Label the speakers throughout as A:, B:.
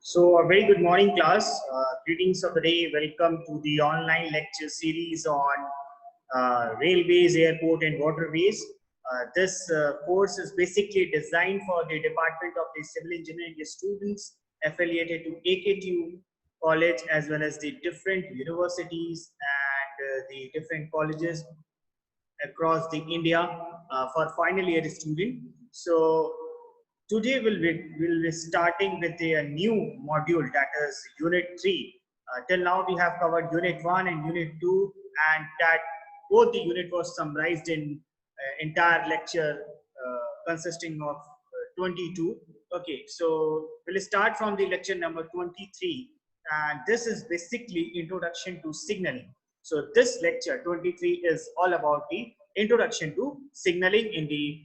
A: So, a very good morning, class. Greetings of the day. Welcome to the online lecture series on railways, airport, and waterways. This course is basically designed for the Department of the Civil Engineering students affiliated to AKTU College, as well as the different universities and the different colleges across the India for final year student. So today we'll be starting with a new module, that is Unit 3. Till now we have covered Unit 1 and Unit 2, and that both the unit was summarized in entire lecture consisting of 22. Okay, so we'll start from the lecture number 23, and this is basically introduction to signaling. So this lecture 23 is all about the introduction to signaling in the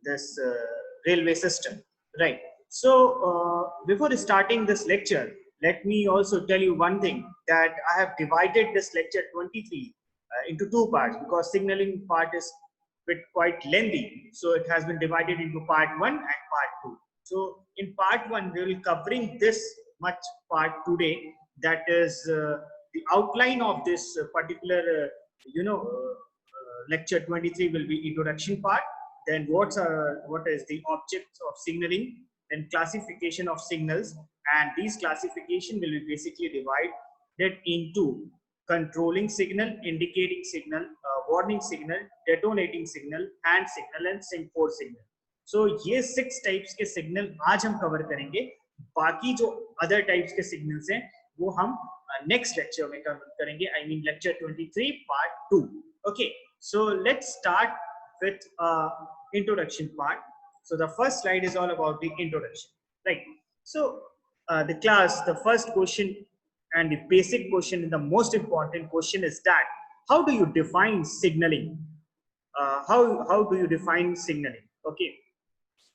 A: this railway system, right? So before starting this lecture, let me also tell you one thing, that I have divided this lecture 23 into two parts, because signaling part is bit quite lengthy, so it has been divided into part 1 and part 2. So in part 1 we will covering this much part today, that is the outline of this particular lecture 23 will be introduction part. Then what is the objects of signaling, then classification of signals, and these classification will be basically divided into controlling signal, indicating signal, warning signal, detonating signal, hand signal, and semaphore signal. So ये 6 types के signal आज हम cover करेंगे. बाकी जो other types के signals हैं वो हम नेक्स्ट लेक्चर में कवर करेंगे. I mean lecture 23 part 2. Okay, so let's start with introduction part. So the first slide is all about the introduction, right? So the first question and the basic question and the most important question is that how do you define signaling? How do you define signaling? Okay,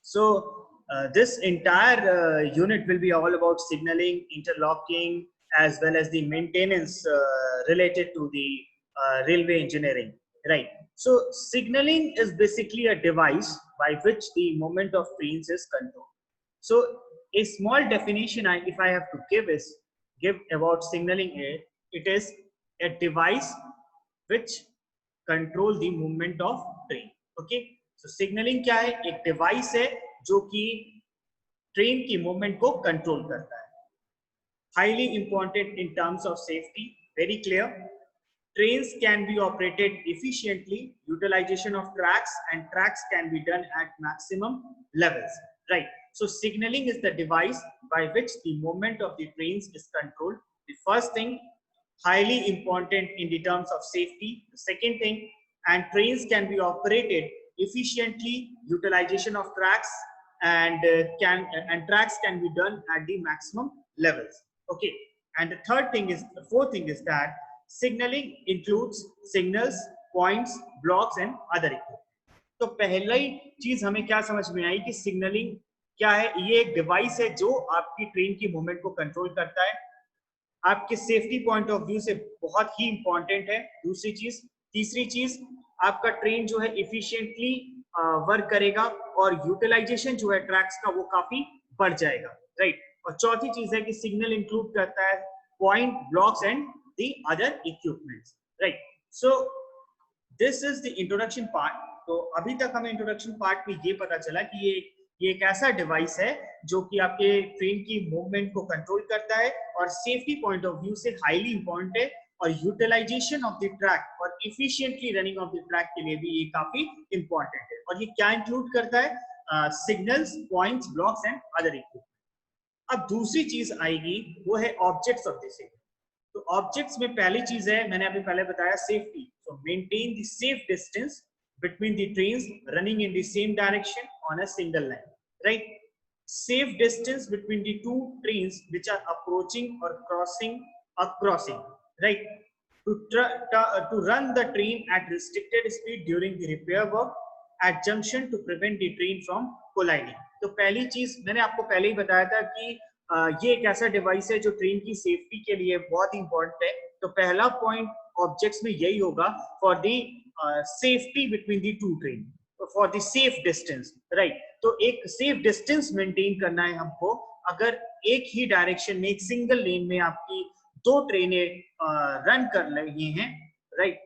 A: so this entire unit will be all about signaling, interlocking, as well as the maintenance related to the railway engineering, right? So signaling is basically a device by which the movement of trains is controlled. So a small definition if I have to give about signaling, it is a device which control the movement of train. Okay, so signaling क्या है? एक device है जो कि train की movement को control करता है. Highly important in terms of safety, very clear. Trains can be operated efficiently, utilization of tracks, and tracks can be done at maximum levels, right? So signaling is the device by which the movement of the trains is controlled. The first thing, highly important in the terms of safety. The second thing, and trains can be operated efficiently, utilization of tracks, and tracks can be done at the maximum levels. Okay, and the fourth thing is that signaling includes signals, points, blocks and other equipment. तो पहली चीज हमें क्या समझ में आई कि signalling क्या है? ये एक डिवाइस है जो आपकी ट्रेन की मूवमेंट को कंट्रोल करता है. आपके सेफ्टी पॉइंट ऑफ व्यू से बहुत ही इंपॉर्टेंट है. तीसरी चीज, आपका ट्रेन जो है इफिशिएंटली वर्क करेगा और यूटिलाइजेशन जो है ट्रैक्स का वो काफी बढ़ जाएगा, राइट? और चौथी चीज है कि सिग्नल इंक्लूड करता है point, blocks and the other equipments, right? So this is the introduction part. तो अभी तक हमें इंट्रोडक्शन पार्ट में ये पता चला कि ये एक ऐसा डिवाइस है जो कि आपके ट्रेन की मूवमेंट को कंट्रोल करता है और सेफ्टी पॉइंट ऑफ व्यू से हाईली इंपॉर्टेंट है, और यूटिलाइजेशन ऑफ द ट्रैक और efficiently running of the track के लिए भी ये काफी इंपॉर्टेंट है. और ये क्या इंक्लूड करता है? Signals, points, blocks and other equipment. अब दूसरी चीज आएगी, वो है ऑब्जेक्ट्स ऑफ द सिग्नल. तो ऑब्जेक्ट्स में पहली चीज है, मैंने अभी पहले बताया, safety. So maintain the safe distance between the trains running in the same direction on a single line, right? Safe distance between the two trains which are approaching और crossing a crossing, right? to run the train at restricted speed during the repair work at junction to prevent the train from colliding. तो पहली चीज मैंने आपको पहले ही बताया था कि ये एक ऐसा डिवाइस है जो ट्रेन की सेफ्टी के लिए बहुत इंपॉर्टेंट है. तो पहला पॉइंट ऑब्जेक्ट्स में यही होगा, for the safety between the to train, for the safe distance, right? तो एक सेफ डिस्टेंस मेंटेन करना है हमको। अगर एक ही डायरेक्शन में, एक सिंगल लेन में आपकी दो ट्रेनें रन कर रही हैं, राइट,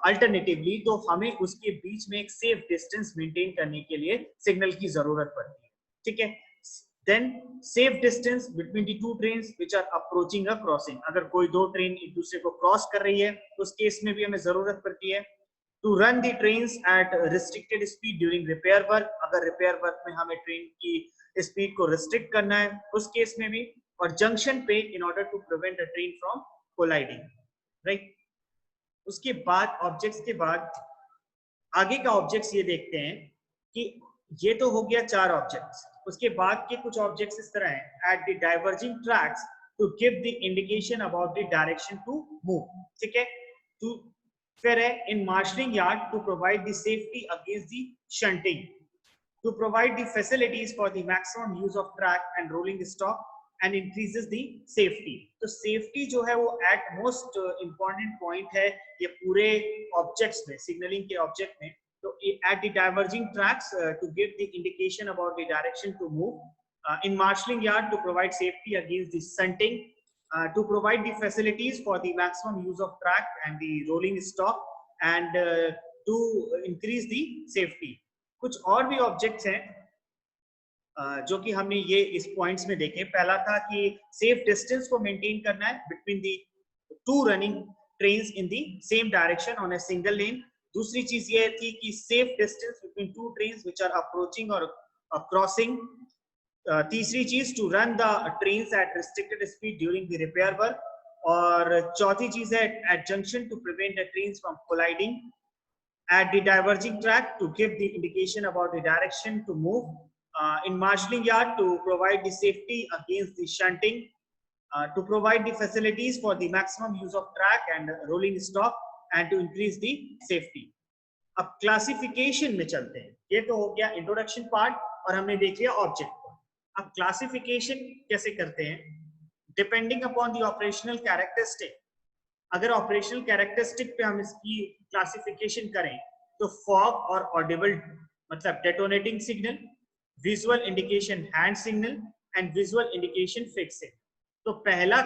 A: अल्टरनेटिवली, तो हमें उसके बीच में एक सेफ डिस्टेंस मेंटेन करने के लिए सिग्नल की जरूरत पड़ती है। ठीक है, then safe distance between the two trains which are approaching a crossing. अगर कोई दो ट्रेन एक दूसरे को क्रॉस कर रही है उस केस में भी हमें जरूरत पड़ती है। To run the trains at restricted speed during repair work, अगर रिपेयर वर्क में हमें ट्रेन की स्पीड को रिस्ट्रिक्ट करना है उस केस में भी। और जंक्शन पे in order to prevent a train from colliding, right. उसके बाद ऑब्जेक्ट्स के बाद आगे का ऑब्जेक्ट्स ये देखते हैं कि ये तो हो गया 4 ऑब्जेक्ट्स। उसके बाद के कुछ ऑब्जेक्ट्स इस तरह हैं, at the diverging tracks to give the indication about the direction to move. ठीक है, टू फिर है in marshalling yard to provide the safety against the shunting, to provide the facilities for the maximum use of track and rolling stock and increases the safety। तो safety जो है वो at most important point है ये पूरे objects में, signaling के object में। तो at the diverging tracks to give the indication about the direction to move, in marshalling yard to provide safety against the shunting, to provide the facilities for the maximum use of track and the rolling stock and to increase the safety। कुछ और भी objects हैं जो कि हमने ये इस points में देखे। पहला था कि सेफ डिस्टेंस को मेंटेन करना है between the two running trains in the same direction on a single lane. दूसरी चीज ये थी कि safe distance between two trains which are approaching और क्रॉसिंग। तीसरी चीज to run the trains at restricted speed during the repair work. और चौथी चीज है at junction to prevent the trains from colliding, at the diverging track to give the indication about the direction to move, in marshalling yard to provide the safety against the shunting, to provide the facilities for the maximum use of track and rolling stock and to increase the safety। अब classification में चलते हैं। ये तो हो गया introduction part और हमने देख लिया ऑब्जेक्ट को। अब क्लासिफिकेशन कैसे करते हैं, depending upon the operational characteristic. अगर ऑपरेशनल कैरेक्टरिस्टिक पे हम इसकी क्लासिफिकेशन करें तो फॉग और ऑडिबल मतलब detonating signal, visual indication hand signal and visual indication fix signal. तो पहला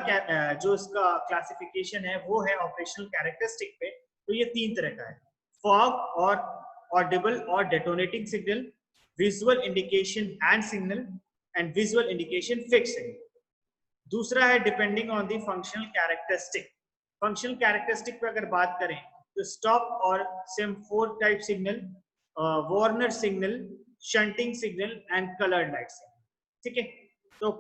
A: जो इसका क्लासिफिकेशन है वो है ऑपरेशनल कैरेक्टरिस्टिक पे। तो ये 3 तरह का है, फॉग और ऑडिबल और detonating signal, visual indication hand signal and visual indication fix signal. दूसरा है depending on the functional characteristic. Functional characteristic पे अगर बात करें तो स्टॉप और semaphore type signal, Warner signal, shunting signal and coloured light signal. ठीक है, तो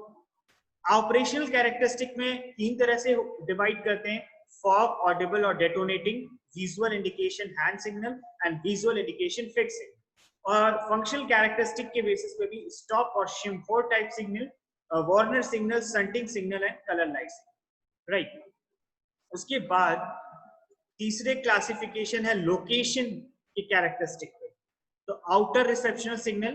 A: ऑपरेशनल कैरेक्टरिस्टिक में 3 तरह से डिवाइड करते हैं, फॉग, ऑडिबल और detonating, visual indication hand signal and visual indication fix signal. और फंक्शनल कैरेक्टरिस्टिक के बेसिस पे भी स्टॉप और semaphore type signal, Warner signal, shunting signal and colour light signal, right. उसके बाद तीसरे क्लासिफिकेशन है लोकेशन की कैरेक्टरिस्टिक पे। तो outer receptional signal,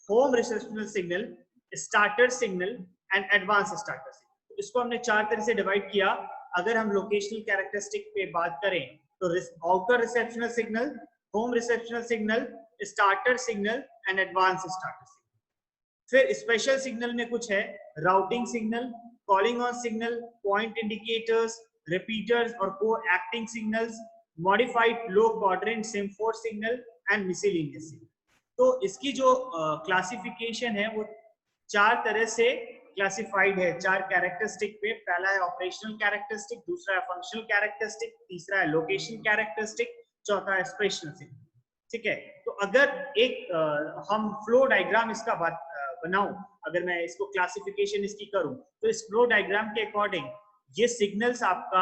A: home receptional signal, starter signal and advance starter signal. तो इसको हमने 4 तरह से डिवाइड किया। अगर हम लोकेशनल कैरेक्टरिस्टिक पे बात करें तो outer receptional signal, home receptional signal, starter signal and advance starter signal. फिर स्पेशल सिग्नल में कुछ है routing signal, calling on signal, point indicators, repeaters or co-acting signals, modified low quadrant semaphore signal and miscellaneous signal। तो इसकी जो classification है वो 4 तरह से क्लासिफाइड है, 4 कैरेक्टरिस्टिक पे। पहला है ऑपरेशनल कैरेक्टरिस्टिक, दूसरा है फंक्शनल कैरेक्टरिस्टिक, तीसरा है लोकेशन कैरेक्टरिस्टिक, चौथा है स्पेशल सिग्नल। ठीक है, तो अगर एक हम फ्लो डायग्राम इसका बनाऊं, अगर मैं इसको क्लासिफिकेशन इसकी करूं तो इस फ्लो डायग्राम के अकॉर्डिंग ये सिग्नल्स आपका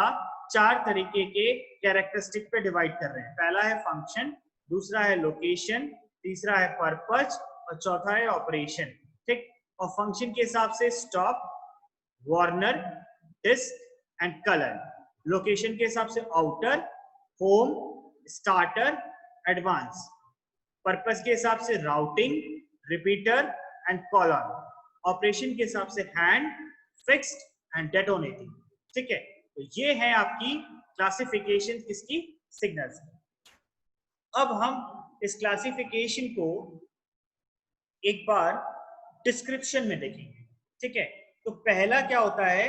A: 4 तरीके के कैरेक्टरिस्टिक पे डिवाइड कर रहे हैं। पहला है फंक्शन, दूसरा है लोकेशन, तीसरा है पर्पज और चौथा है ऑपरेशन। ठीक, और फंक्शन के हिसाब से stop, warner, disc and colour. Location के हिसाब से outer, home, starter, advance. Purpose के हिसाब से routing, repeater and caller. Operation के हिसाब से हैंड, फिक्स्ड एंड डेटोनेटिंग। ठीक है, तो ये है आपकी क्लासिफिकेशन किसकी, सिग्नल्स। अब हम इस क्लासिफिकेशन को एक बार डिस्क्रिप्शन में देखेंगे। ठीक है, तो पहला क्या होता है,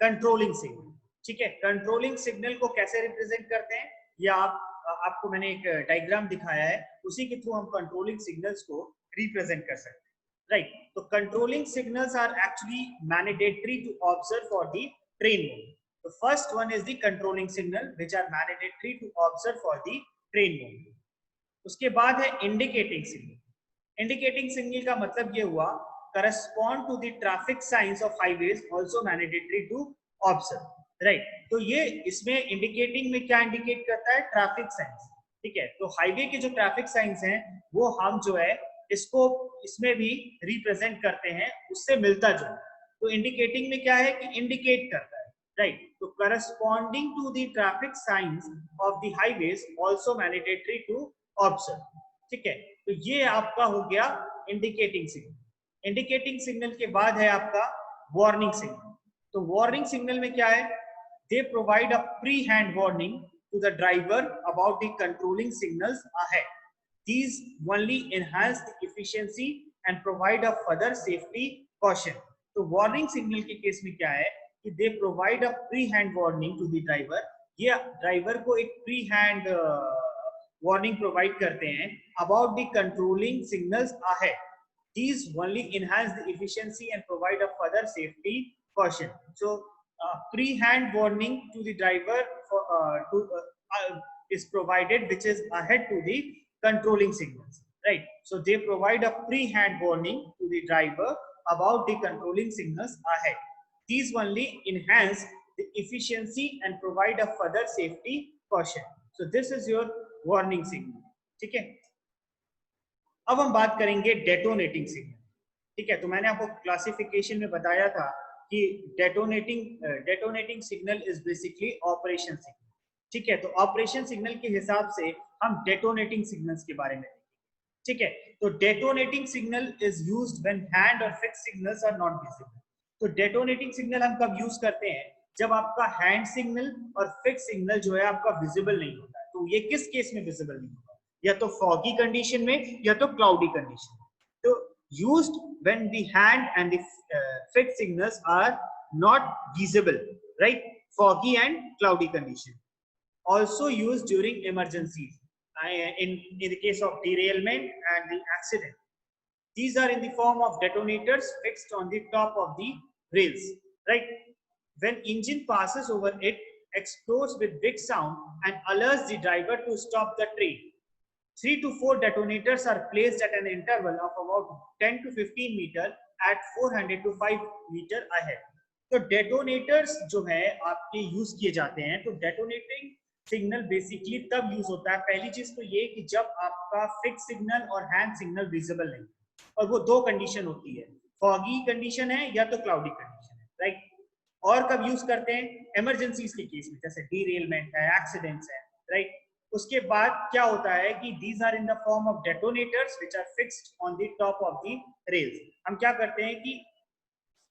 A: कंट्रोलिंग सिग्नल। ठीक है, कंट्रोलिंग सिग्नल को कैसे रिप्रेजेंट करते हैं, या आपको मैंने एक डायग्राम दिखाया है, उसी के थ्रू हम कंट्रोलिंग सिग्नल्स को रिप्रेजेंट कर सकते हैं। राइट, तो controlling signals are actually mandatory to observe for the train mode. The first one is the controlling signal which are mandatory to observe for the train mode. उसके बाद है indicating signal. Indicating signal का मतलब ये हुआ correspond to the traffic science of highways also mandatory to observe. Right, तो ये इसमें इंडिकेटिंग में क्या इंडिकेट करता है, ट्रैफिक साइंस। ठीक है, तो हाईवे के जो ट्रैफिक साइंस हैं वो हम जो है इसको इसमें भी रिप्रेजेंट करते हैं, उससे मिलता जुलता। तो इंडिकेटिंग में क्या है कि इंडिकेट करता है। राइट, तो corresponding to the traffic science of the highways also mandatory to observe. ठीक है, तो ये आपका हो गया इंडिकेटिंग सिग्नल। इंडिकेटिंग सिग्नल के बाद है आपका वार्निंग सिग्नल। तो वार्निंग सिग्नल में क्या है, they provide a pre hand warning to the driver about the controlling signals ahead. These only enhance the efficiency and provide a further safety caution. तो warning signal के case में क्या है कि they provide a pre hand warning to the driver. ये driver को एक pre hand warning provide करते हैं about the controlling signals ahead. These only enhance the efficiency and provide a further safety caution. So pre-hand warning to the driver is provided, which is ahead to the controlling signals. Right, so they provide a pre-hand warning to the driver about the controlling signals ahead. These only enhance the efficiency and provide a further safety caution. So this is your warning signal. ठीक है, अब हम बात करेंगे detonating signal. ठीक है, तो मैंने आपको क्लासिफिकेशन में बताया था कि detonating signal is basically operation signal. ठीक है, तो ऑपरेशन सिग्नल के हिसाब से हम डेटोनेटिंग सिग्नल्स के बारे में देखेंगे। ठीक है, तो detonating signal is used when hand और fix signals are not visible. तो डेटोनेटिंग सिग्नल हम कब यूज करते हैं, जब आपका हैंड सिग्नल और फिक्स सिग्नल जो है आपका विजिबल नहीं होता है। तो ये किस केस में विजिबल नहीं होगा, या तो फॉगी कंडीशन में या तो क्लाउडी कंडीशन में। तो used when the hand and the fix signals are not visible, right, foggy and cloudy condition. Also used during emergencies in the case of derailment and the accident. These are in the form of detonators fixed on the top of the rails. Right, when engine passes over it, explodes with big sound and alerts the driver to stop the train. 3 to 4 detonators are placed at an interval of about 10 to 15 meter at 400 to 5 meter ahead. तो detonators जो है आपके use किए जाते हैं। तो detonating signal basically तब use होता है, पहली चीज तो ये कि जब आपका फिक्स सिग्नल और हैंड सिग्नल विजिबल नहीं, और वो दो कंडीशन होती है, फॉगी कंडीशन है या तो क्लाउडी कंडीशन है। राइट, और कब यूज करते हैं, इमरजेंसीज के केस में, जैसे डीरेलमेंट है, एक्सीडेंट्स है। राइट, उसके बाद क्या होता है कि these are in the form of detonators which are fixed on the top of the rails. हम क्या करते हैं कि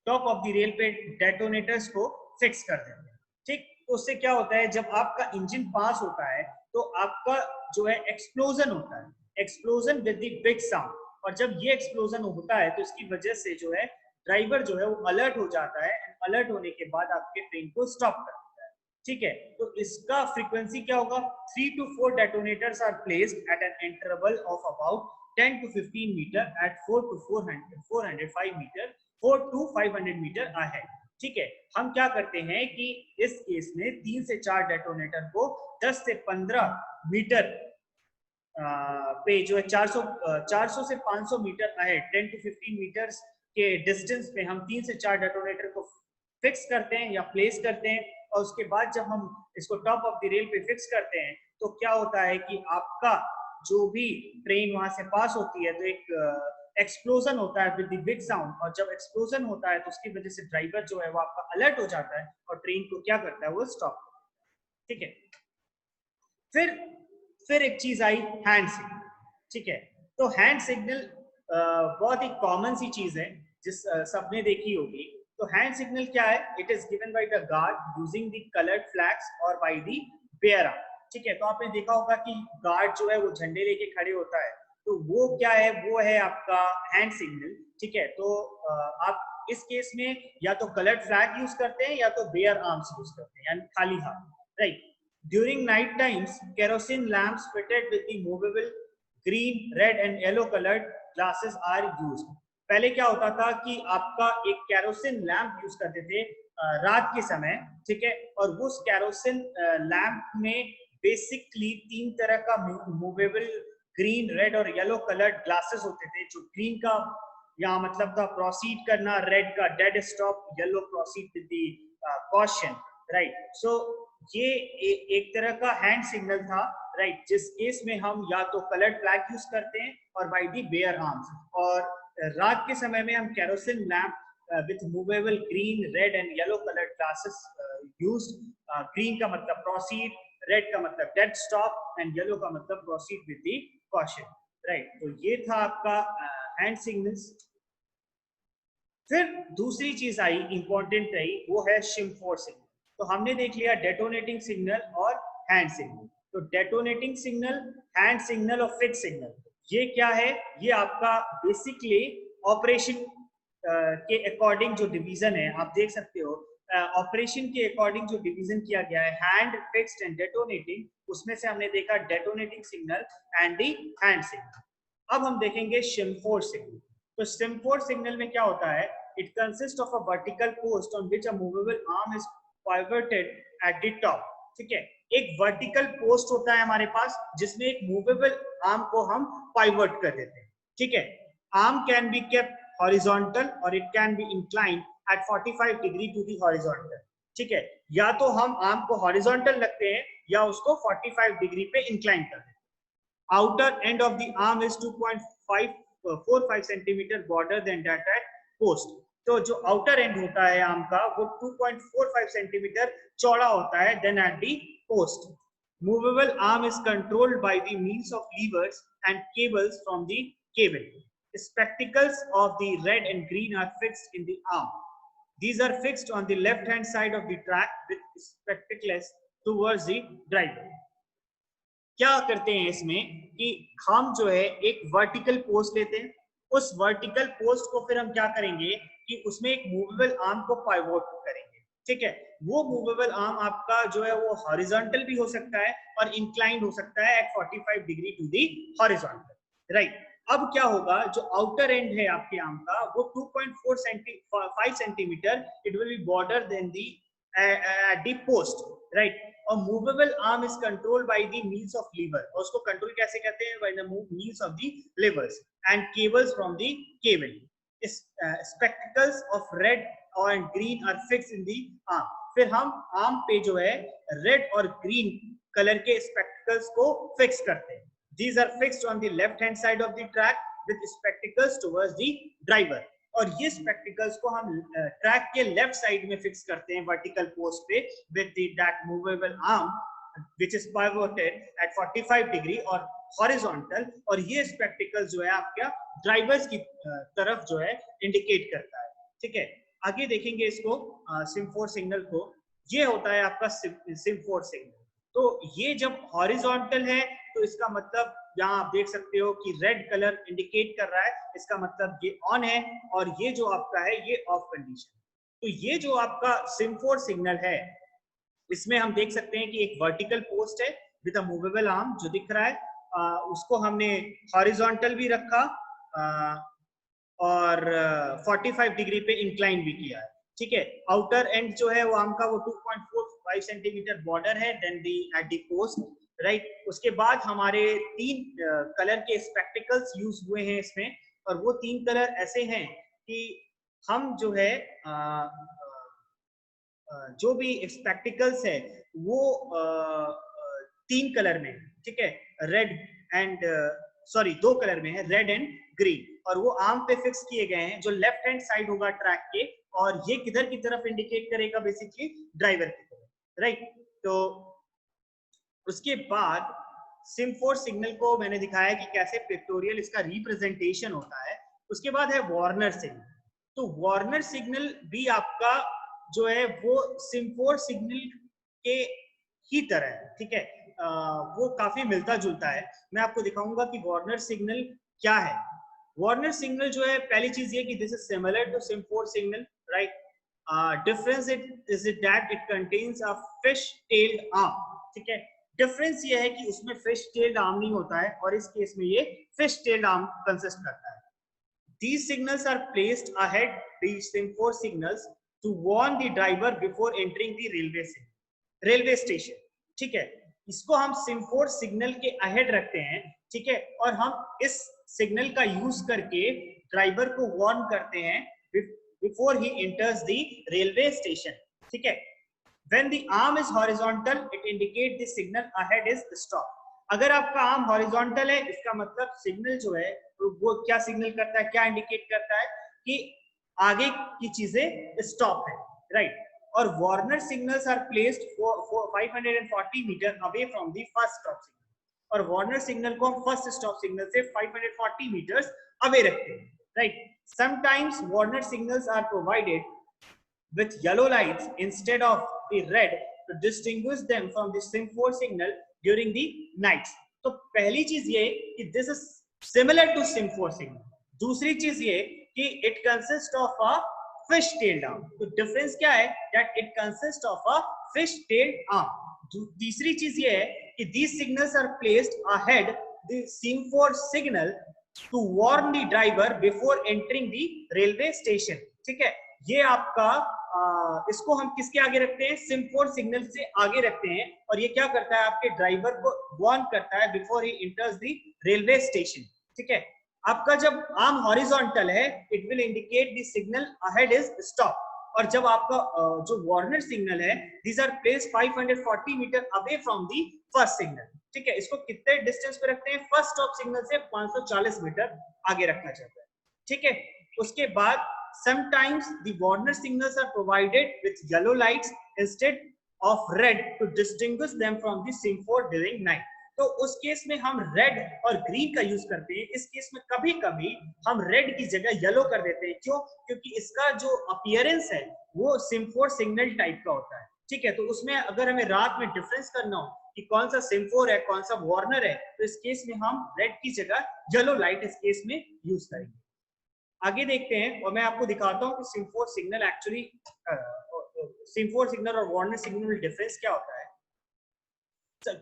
A: टॉप ऑफ द रेल पे डेटोनेटर्स को फिक्स कर देते हैं। ठीक, तो उससे क्या होता है, जब आपका इंजन पास होता है तो आपका जो है एक्सप्लोजन होता है, explosion with the big sound. और जब ये एक्सप्लोजन होता है तो इसकी वजह से जो है ड्राइवर जो है वो अलर्ट हो जाता है, एंड अलर्ट होने के बाद आपके ट्रेन को स्टॉप कर देता है। ठीक है, तो इसका फ्रीक्वेंसी क्या होगा, 3 to 4 detonators are placed at an interval of about 10 to 15 meter at 4 to 405 meter 4 to 500 metre ahead. ठीक है, हम क्या करते हैं कि इस केस में 3 से 4 डेटोनेटर को 10 से 15 मीटर पे जो है 400 से 500 मीटर अहेड 10 to 15 मीटर्स के डिस्टेंस पे हम 3 से 4 डेटोनेटर को फिक्स करते हैं या प्लेस करते हैं। और उसके बाद जब हम इसको टॉप ऑफ द रेल पे फिक्स करते हैं तो क्या होता है कि आपका जो भी ट्रेन वहां से पास होती है तो एक एक्सप्लोजन होता है विद द बिग साउंड। और जब एक्सप्लोजन होता है तो उसकी वजह से ड्राइवर जो है वो आपका अलर्ट हो जाता है और ट्रेन को क्या करता है, वो स्टॉप करता है। ठीक है, फिर एक चीज आई हैंड सिग्नल। ठीक है, तो हैंड सिग्नल बहुत ही कॉमन सी चीज है जिस सबने देखी होगी। तो हैंड सिग्नल क्या है, it is given by the guard using the coloured flags और बाय द बेयरर। ठीक है, तो आपने देखा होगा कि गार्ड जो है वो झंडे लेके खड़े होता है तो वो क्या है, वो है आपका हैंड सिग्नल, ठीक है। तो आप इस केस में या तो कलर्ड फ्लैग यूज करते हैं या तो बेयर आर्म्स यूज करते हैं, यानी खाली हाथ, right. During night times kerosene lamps fitted with the movable green, red and yellow coloured glasses are used. पहले क्या होता था कि आपका एक केरोसिन लैंप यूज करते थे रात के समय, ठीक है, और उस केरोसिन लैंप में बेसिकली 3 तरह का मूवेबल ग्रीन, रेड और येलो कलर्ड ग्लासेस होते थे। जो ग्रीन का यहाँ मतलब था प्रोसीड करना, रेड का dead stop, yellow proceed with the caution, right. So ये एक तरह का हैंड सिग्नल था, राइट, जिस केस में हम या तो कलर्ड फ्लैग यूज करते हैं और बाय द बेयर आर्म्स, और रात के समय में हम kerosene lamp with movable green, red and yellow coloured glasses use. Green का मतलब प्रोसीड, रेड का मतलब डेड स्टॉप एंड येलो का मतलब proceed with the caution, right. तो ये था आपका हैंड सिग्नल्स। फिर दूसरी चीज आई इंपॉर्टेंट रही, वो है शिमफोर सिग्नल। तो हमने देख लिया डेटोनेटिंग सिग्नल और हैंड सिग्नल। तो डेटोनेटिंग सिग्नल, हैंड सिग्नल और फिक्स सिग्नल, ये क्या है, ये आपका बेसिकली ऑपरेशन के अकॉर्डिंग जो डिवीजन है, आप देख सकते हो ऑपरेशन के अकॉर्डिंग जो डिवीजन किया गया है हैंड, फिक्स्ड एंड डेटोनेटिंग, उसमें से हमने देखा detonating signal and the hand signal. अब हम देखेंगे शिमफोर सिग्नल। तो शिमफोर सिग्नल में क्या होता है, it consist of a vertical post on which a movable arm is pivoted at the top, ठीक है। एक वर्टिकल पोस्ट होता है हमारे पास जिसमें एक मूवेबल आर्म को हम पाइवट कर देते हैं, ठीक है। Arm can be kept horizontal और it can be inclined at 45 degree to the horizontal, ठीक है। या तो हम आर्म को हॉरिजॉन्टल रखते हैं या उसको 45 डिग्री पे इंक्लाइन कर देते हैं। Outer end of the arm is 2.45 centimetre border then that at post. तो जो आउटर एंड होता है आर्म का वो 2.45 सेंटीमीटर चौड़ा होता है then at the post. Movable arm is controlled by the means of levers and cables from the cable. Spectacles of the red and green are fixed in the arm. These are fixed on the left hand side of the track with spectacles towards the driver. क्या करते हैं इसमें कि हम जो है एक vertical post लेते हैं, उस वर्टिकल पोस्ट को फिर हम क्या करेंगे कि उसमें एक मूवेबल आर्म को पाइवोट करेंगे, ठीक है। वो मूवेबल आर्म आपका जो है वो हॉरिजॉन्टल भी हो सकता है और इंक्लाइंड हो सकता है at 45 degree to the horizontal, right. अब क्या होगा, जो आउटर एंड है आपके आर्म का वो 2.45 centimetre, it will be border then the the post, right. और movable arm is controlled by the means of lever, और उसको कंट्रोल कैसे करते हैं, by the means of the levers and cables from the cable. Spectacles of red और green are fixed in the arm. फिर हम आर्म पे जो है रेड और ग्रीन कलर के स्पेक्टिकल्स को फिक्स करते हैं। These are fixed on the left hand side of the track with spectacles towards the driver. और ये स्पेक्टिकल्स को हम ट्रैक के लेफ्ट साइड में फिक्स करते हैं वर्टिकल पोस्ट पे with that movable arm which is pivoted at 45 degree और हॉरिजॉन्टल। और ये स्पेक्टिकल्स जो है आपका ड्राइवर्स की तरफ जो है इंडिकेट करता है, ठीक है। आगे देखेंगे इसको सिमफोर सिग्नल को। ये होता है आपका सिमफोर सिग्नल। तो ये जब हॉरिजॉन्टल है तो इसका मतलब यहाँ आप देख सकते हो कि रेड कलर इंडिकेट कर रहा है, इसका मतलब ये ऑन है, और ये जो आपका है ये ऑफ कंडीशन। तो ये जो आपका सिमफोर सिग्नल है इसमें हम देख सकते हैं कि एक वर्टिकल पोस्ट है विद अ मूवेबल आर्म जो दिख रहा है, उसको हमने हॉरिजॉन्टल भी रखा और 45 डिग्री पे इंक्लाइन भी किया है, ठीक है। आउटर एंड जो है वो आर्म का वो 2.45 सेंटीमीटर बॉर्डर है then the at the post, right. उसके बाद हमारे 3 कलर के स्पेक्टिकल्स यूज हुए हैं इसमें, और वो 3 कलर ऐसे हैं कि हम जो है जो भी स्पेक्टिकल्स है वो 3 कलर में, ठीक है, रेड एंड सॉरी 2 कलर में है, रेड एंड ग्रीन, और वो आर्म पे फिक्स किए गए हैं जो लेफ्ट हैंड साइड होगा ट्रैक के, और ये किधर की तरफ इंडिकेट करेगा, बेसिकली ड्राइवर की तरफ, राइट। तो उसके बाद सिमफोर सिग्नल को मैंने दिखाया कि कैसे पिक्टोरियल इसका रिप्रेजेंटेशन होता है। उसके बाद है वार्नर सिग्नल। तो वार्नर सिग्नल भी आपका जो है वो सिमफोर सिग्नल के ही तरह है, ठीक है। वो काफी मिलता जुलता है। मैं आपको दिखाऊंगा कि वार्नर सिग्नल क्या है। वार्नर सिग्नल जो है, पहली चीज ये कि this is similar to semaphore signal, right. Difference is it that it contains a fish tailed arm, ठीक है। डिफरेंस ये है कि उसमें फिश टेल्ड आर्म नहीं होता है, और इस केस में ये फिश टेल्ड आर्म कंसिस्ट करता है। These signals are placed ahead the semaphore signals to warn the driver before entering the railway station, ठीक है। इसको हम सिम्फोर सिग्नल के अहेड रखते हैं, ठीक है, और हम इस सिग्नल का यूज करके ड्राइवर को वार्न करते हैं बिफोर ही एंटर्स द रेलवे स्टेशन, ठीक है। When the arm is horizontal, it indicates the signal ahead is stop. अगर आपका आर्म हॉरिजॉन्टल है, इसका मतलब सिग्नल जो है वो क्या सिग्नल करता है, क्या इंडिकेट करता है कि आगे की चीजें स्टॉप है, राइट। और warner signals are placed 540 metre away from the first stop signal, और वार्नर सिग्नल को हम फर्स्ट स्टॉप सिग्नल से 540 मीटर्स अवे रखते हैं, right. Sometimes warner signals are provided with yellow lights instead of the red to distinguish them from the semaphore signal during the night. तो पहली चीज ये कि this is similar to semaphore signal. दूसरी चीज ये कि it consists of a fish tailed arm. तो difference क्या है? That it consists of a fish tailed arm. तीसरी चीज ये है कि these signals are placed ahead the semaphore signal to warn the driver before entering the railway station. ठीक है, ये आपका इसको हम किसके आगे रखते हैं, सिम्फोर सिग्नल से आगे रखते हैं, और ये क्या करता है, आपके ड्राइवर को वार्न करता है बिफोर ही एंटर्स द रेलवे स्टेशन, ठीक है। आपका जब आर्म हॉरिजॉन्टल है, it will indicate the signal ahead is stop, और जब आपका जो वार्नर सिग्नल है, these are placed 540 metre away from the first signal, ठीक है। इसको कितने डिस्टेंस पे रखते हैं, फर्स्ट स्टॉप सिग्नल से 540 मीटर आगे रखना चाहता है, ठीक है। उसके बाद sometimes the warner signals are provided with yellow lights instead of red to distinguish them from the semaphore during night. तो उस केस में हम रेड और ग्रीन का यूज करते हैं। इस केस में कभी कभी हम रेड की जगह येलो कर देते हैं, क्यों, क्योंकि इसका जो अपीयरेंस है वो सिम्फोर सिग्नल टाइप का होता है, ठीक है। तो उसमें अगर हमें रात में डिफरेंस करना हो कि कौन सा सिम्फोर है कौन सा वार्नर है, तो इस केस में हम रेड की जगह येलो लाइट इस केस में यूज करेंगे। आगे देखते हैं, और मैं आपको दिखाता हूं कि सिम्फोर सिग्नल एक्चुअली सिम्फोर सिग्नल और वार्नर सिग्नल में डिफरेंस क्या होता है।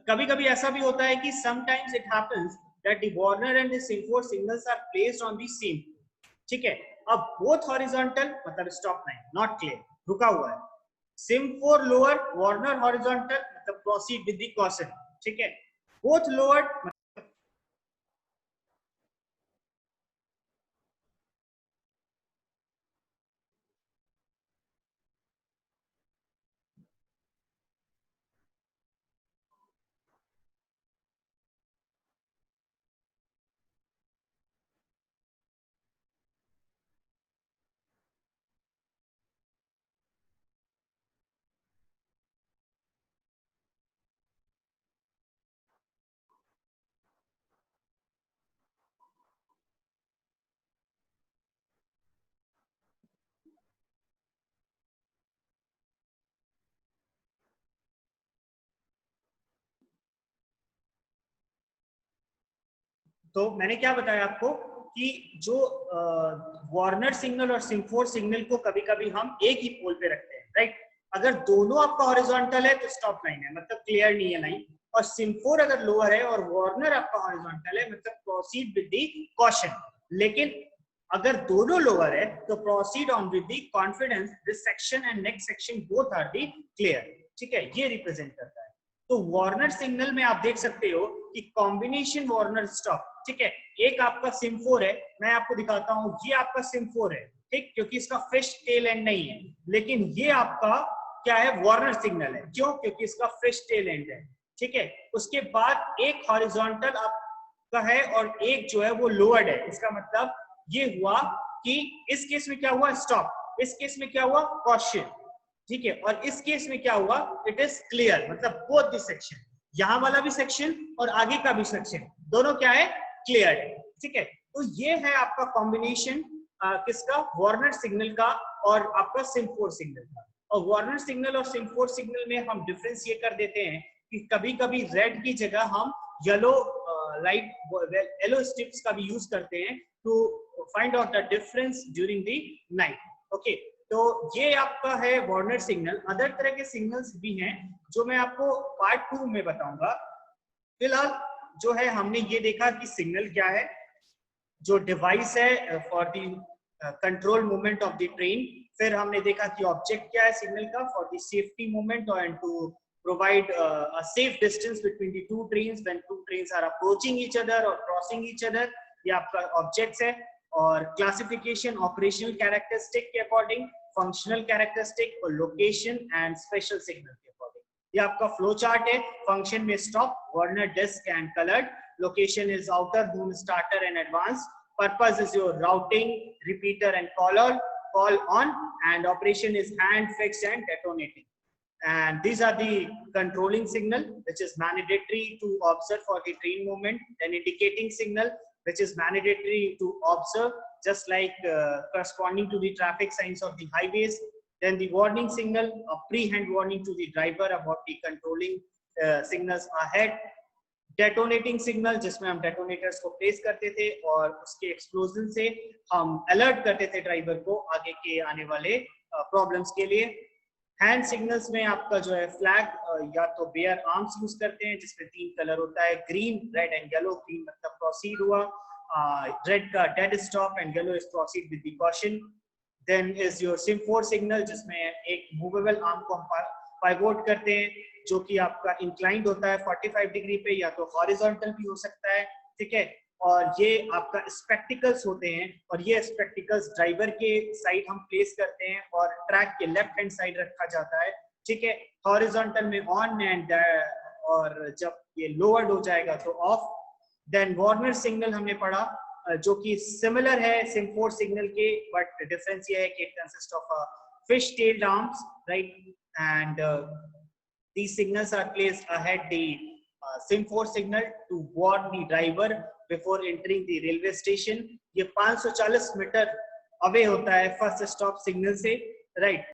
A: कभी कभी ऐसा भी होता है कि sometimes it happens that the warner and the semaphore signals are placed on the same, ठीक है। अब बोथ हॉरिजॉन्टल मतलब स्टॉप लाइन, नॉट क्लियर, रुका हुआ है। सिम्फोर लोअर, वार्नर हॉरिजॉन्टल मतलब प्रोसीड विद द कॉशन, ठीक है। बोथ लोअर तो मैंने क्या बताया आपको कि जो वार्नर सिग्नल और सिम्फोर सिग्नल को कभी कभी हम एक ही पोल पे रखते हैं, राइट। अगर दोनों आपका हॉरिजॉन्टल है तो स्टॉप लाइन है, मतलब क्लियर नहीं है लाइन, और सिम्फोर अगर लोअर है और वार्नर आपका हॉरिजॉन्टल है मतलब प्रोसीड विद द कॉशन। लेकिन अगर दोनों लोअर है तो proceed on with the confidence, this section and next section both are the clear, ठीक है। ये रिप्रेजेंट करता है। तो वार्नर सिग्नल में आप देख सकते हो कि कॉम्बिनेशन वार्नर स्टॉप, ठीक है। एक आपका सिम्फोर है, मैं आपको दिखाता हूं, ये आपका सिम्फोर है, ठीक, क्योंकि इसका फिश टेल एंड नहीं है। लेकिन ये आपका क्या है, वार्नर सिग्नल है, क्यों, क्योंकि इसका फिश टेल एंड है, ठीक है। उसके बाद एक हॉरिजॉन्टल आपका है और एक जो है वो लोअर्ड है। इसका मतलब ये हुआ कि इस केस में क्या हुआ, स्टॉप, इस केस में क्या हुआ, कॉशन, ठीक है। और इस केस में क्या हुआ, इट इज क्लियर, मतलब बोथ दिस सेक्शन, यहां वाला भी सेक्शन और आगे का भी सेक्शन, दोनों क्या है, क्लियर है, ठीक है। तो ये है आपका कॉम्बिनेशन किसका, वार्नर सिग्नल का और आपका सिम्फोर सिग्नल का। और वार्नर सिग्नल और सिम्फोर सिग्नल में हम डिफरेंस ये कर देते हैं कि कभी कभी रेड की जगह हम येलो लाइट येलो स्ट्रिप्स का भी यूज करते हैं to find out the difference during the night. Okay, तो ये आपका है वार्नर सिग्नल। अदर तरह के सिग्नल्स भी हैं जो मैं आपको पार्ट 2 में बताऊंगा। फिलहाल जो है हमने ये देखा कि सिग्नल क्या है, जो डिवाइस है for the control movement of the train. फिर हमने देखा कि ऑब्जेक्ट क्या है सिग्नल का for the safety movement and to provide a safe distance between the two trains when two trains are approaching each other or crossing each other। ये आपका objects है। और क्लासिफिकेशन ऑपरेशनल कैरेक्टरिस्टिक के according, functional characteristic और location and special signal के according. ये आपका flow chart है। फंक्शन में stop, warner, disc and coloured. Location is outer, boom, starter and advance. Purpose is your routing, repeater and call on, and operation is hand, fixed and detonating. And these are the controlling signal, which is mandatory to observe for the train movement. Then indicating signal, which is mandatory to observe, just like corresponding to the traffic signs of the highways. Then the warning signal, a pre-hand warning to the driver about the controlling signals ahead. Detonating signal, जिसमें हम detonators को place करते थे और उसके explosion से हम alert करते थे ड्राइवर को आगे के आने वाले प्रॉब्लम्स के लिए। हैंड सिग्नल्स में आपका जो है फ्लैग या तो बेयर आर्म्स यूज करते हैं जिसमें 3 कलर होता है, green, red and yellow. Green मतलब प्रोसीड हुआ, रेड का dead stop and yellow is proceed with the caution. Then is your semaphore signal, जिसमें एक मूवेबल आर्म को हम पाइवोट करते हैं जो कि आपका इंक्लाइंड होता है 45 डिग्री पे, या तो हॉरिजॉन्टल भी हो सकता है, ठीक है। और ये आपका स्पेक्टिकल्स होते हैं और ये स्पेक्टिकल्स ड्राइवर के साइड हम प्लेस करते हैं और ट्रैक के लेफ्ट हैंड साइड रखा जाता है, ठीक है। हॉरिजॉन्टल में ऑन एंड और जब ये लोअर्ड हो जाएगा तो ऑफ। देन वार्नर सिग्नल हमने पढ़ा जो कि सिमिलर है सिम्फोर सिग्नल के, बट डिफरेंस ये है कि it consist of a fish tailed arms, right, and these signals are placed ahead the SIM4 signal to warn the driver before entering the railway station। ये 540 मीटर अवे होता है first stop signal से, right.